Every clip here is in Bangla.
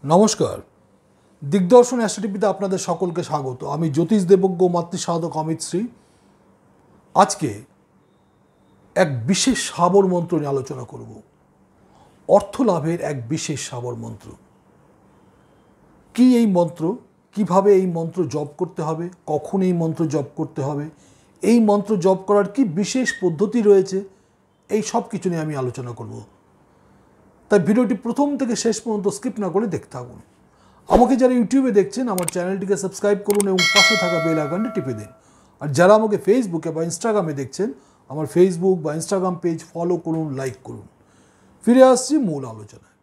নমস্কার, দিগদর্শন অ্যাস্ট্রোটিভিতে আপনাদের সকলকে স্বাগত। আমি জ্যোতিষ দেবজ্ঞ মাতৃসাধক অমিত শ্রী। আজকে এক বিশেষ সাবর মন্ত্র নিয়ে আলোচনা করব। অর্থ লাভের এক বিশেষ সাবর মন্ত্র। কি এই মন্ত্র, কিভাবে এই মন্ত্র জপ করতে হবে, কখন এই মন্ত্র জপ করতে হবে, এই মন্ত্র জপ করার কি বিশেষ পদ্ধতি রয়েছে, এই সব কিছু নিয়ে আমি আলোচনা করব। তাই ভিডিওটি প্রথম থেকে শেষ পর্যন্ত স্কিপ না করে দেখতে থাকুন। আমাকে যারা ইউটিউবে দেখছেন আমার চ্যানেলটিকে সাবস্ক্রাইব করুন এবং পাশে থাকা বেল আইকনটি টিপে দিন। আর যারা আমাকে ফেসবুকে বা ইনস্টাগ্রামে দেখছেন আমার ফেসবুক বা ইনস্টাগ্রাম পেজ ফলো করুন, লাইক করুন। ফিরে আসছি মূল আলোচনায়।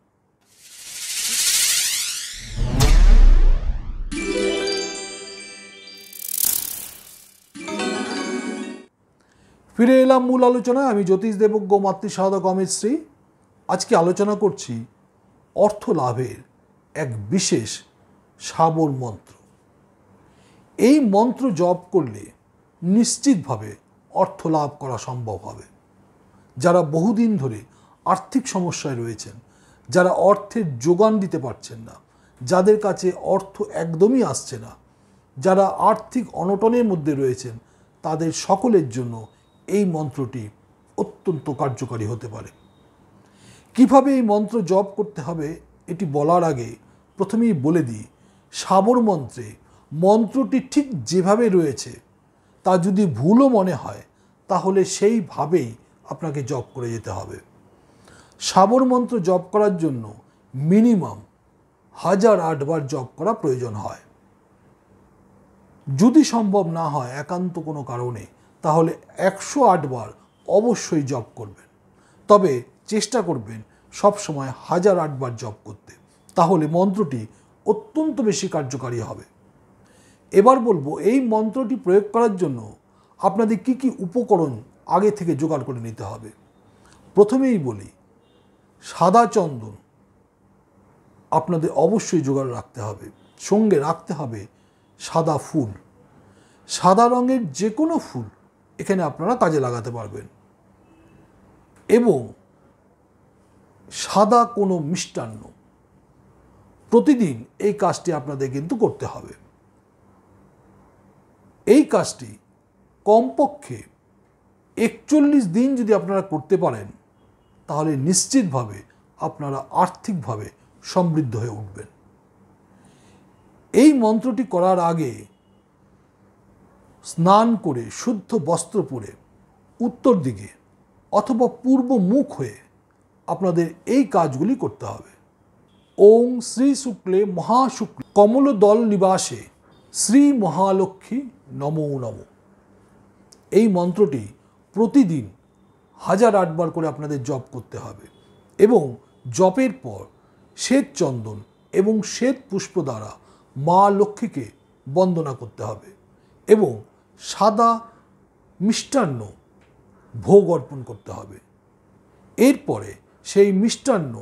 ফিরে এলাম মূল আলোচনায়। আমি জ্যোতিষ দেবজ্ঞ মাতৃসাধক অমিত শ্রী। আজকে আলোচনা করছি অর্থ লাভের এক বিশেষ সাবর মন্ত্র। এই মন্ত্র জপ করলে নিশ্চিতভাবে অর্থ লাভ করা সম্ভব হবে। যারা বহুদিন ধরে আর্থিক সমস্যায় রয়েছেন, যারা অর্থের যোগান দিতে পারছেন না, যাদের কাছে অর্থ একদমই আসছে না, যারা আর্থিক অনটনের মধ্যে রয়েছেন, তাদের সকলের জন্য এই মন্ত্রটি অত্যন্ত কার্যকারী হতে পারে। কিভাবে এই মন্ত্র জপ করতে হবে এটি বলার আগে প্রথমেই বলে দিই, সাবর মন্ত্রে মন্ত্রটি ঠিক যেভাবে রয়েছে তা যদি ভুলও মনে হয় তাহলে সেইভাবেই আপনাকে জপ করে যেতে হবে। সাবর মন্ত্র জপ করার জন্য মিনিমাম 1008 বার জপ করা প্রয়োজন হয়। যদি সম্ভব না হয় একান্ত কোনো কারণে, তাহলে 108 বার অবশ্যই জপ করবেন। তবে চেষ্টা করবেন সবসময় 1008 বার জপ করতে, তাহলে মন্ত্রটি অত্যন্ত বেশি কার্যকারী হবে। এবার বলবো এই মন্ত্রটি প্রয়োগ করার জন্য আপনাদের কি কি উপকরণ আগে থেকে জোগাড় করে নিতে হবে। প্রথমেই বলি, সাদা চন্দন আপনাদের অবশ্যই জোগাড় রাখতে হবে। সঙ্গে রাখতে হবে সাদা ফুল। সাদা রঙের যে কোনো ফুল এখানে আপনারা কাজে লাগাতে পারবেন। এবং সাদা কোনো মিষ্টান্ন। প্রতিদিন এই কাজটি আপনাদের কিন্তু করতে হবে। এই কাজটি কমপক্ষে 41 দিন যদি আপনারা করতে পারেন তাহলে নিশ্চিতভাবে আপনারা আর্থিকভাবে সমৃদ্ধ হয়ে উঠবেন। এই মন্ত্রটি করার আগে স্নান করে শুদ্ধ বস্ত্র পরে উত্তর দিকে অথবা পূর্ব মুখ হয়ে আপনাদের এই কাজগুলি করতে হবে। ওং শ্রী শুক্লে মহাশুক্লে কমলদল নিবাসে শ্রী মহালক্ষ্মী নমো নমঃ। এই মন্ত্রটি প্রতিদিন 1008 বার করে আপনাদের জপ করতে হবে এবং জপের পর শ্বেত চন্দন এবং শ্বেত পুষ্প দ্বারা মা লক্ষ্মীকে বন্দনা করতে হবে এবং সাদা মিষ্টান্ন ভোগ অর্পণ করতে হবে। এরপরে সেই মিষ্টান্ন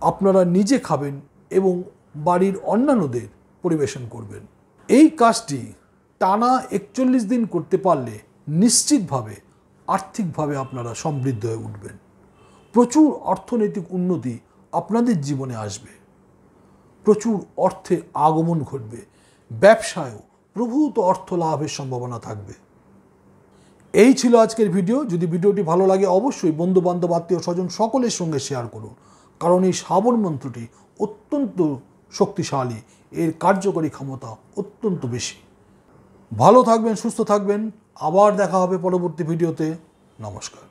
আপনারা নিজে খাবেন এবং বাড়ির অন্যান্যদের পরিবেশন করবেন। এই কাজটি টানা 41 দিন করতে পারলে নিশ্চিতভাবে আর্থিকভাবে আপনারা সমৃদ্ধ হয়ে উঠবেন। প্রচুর অর্থনৈতিক উন্নতি আপনাদের জীবনে আসবে, প্রচুর অর্থের আগমন ঘটবে, ব্যবসায়ও প্রভূত অর্থ লাভের সম্ভাবনা থাকবে। এই ছিল আজকের ভিডিও। যদি ভিডিওটি ভালো লাগে অবশ্যই বন্ধু বান্ধব আত্মীয় স্বজন সকলের সঙ্গে শেয়ার করুন, কারণ এই সাবর মন্ত্রটি অত্যন্ত শক্তিশালী, এর কার্যকরী ক্ষমতা অত্যন্ত বেশি। ভালো থাকবেন, সুস্থ থাকবেন। আবার দেখা হবে পরবর্তী ভিডিওতে। নমস্কার।